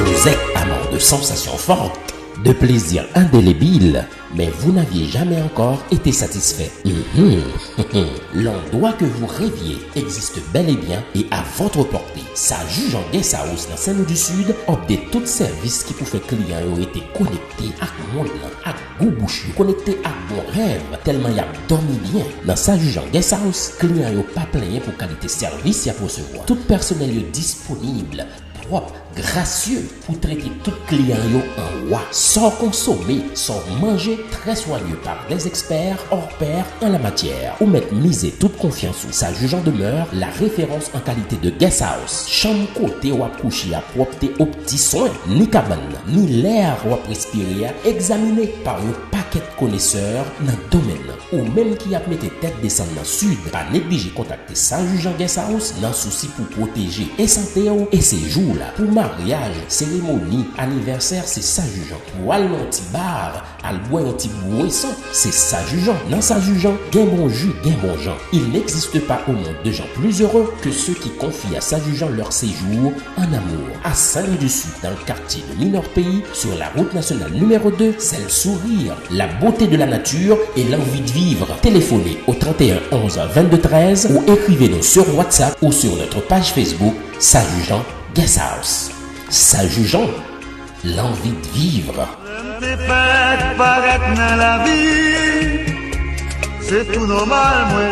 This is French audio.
Vous êtes amant de sensations fortes, de plaisir indélébile, mais vous n'aviez jamais encore été satisfait. L'endroit que vous rêviez existe bel et bien et à votre portée. Sa juge en guest house dans Saint-Louis du Sud update tout service qui pouvait clients ont été connectés à monde, à goût bouche, connectés à bon rêve, tellement y a dormi bien. Dans sa juge en guest house, clients n'ont pas plaigné pour qualité service y a recevoir. Tout personnel est disponible, propre, gracieux pour traiter tout client en roi, sans consommer, sans manger, très soigneux par des experts hors pair en la matière. Ou mettre miser toute confiance ou sa juge en demeure, la référence en qualité de guest house. Chambre côté ou à coucher à propreté aux petits soins, ni cabane, ni l'air ou à respirer, examiné par un paquet de connaisseurs dans le domaine. Ou même qui a mis tête descendre dans le sud, pas négliger contacter sa juge en guest house dans souci pour protéger et santé et ces jours-là. Pour mariage, cérémonie, anniversaire, c'est ça jugeant. Pour aller dans un petit bar, aller boire un petit boisson, c'est ça jugeant. Dans ça jugeant, gain bon jus, gain bon gens. Il n'existe pas au monde de gens plus heureux que ceux qui confient à ça jugeant leur séjour en amour. À Saint-Louis du Sud, dans le quartier de Mineur Pays, sur la route nationale numéro 2, c'est le sourire, la beauté de la nature et l'envie de vivre. Téléphonez au 31 11 22 13 ou écrivez-nous sur WhatsApp ou sur notre page Facebook Ça jugeant Guest House. Ça jugeant, l'envie de vivre. C'est tout normal, moi,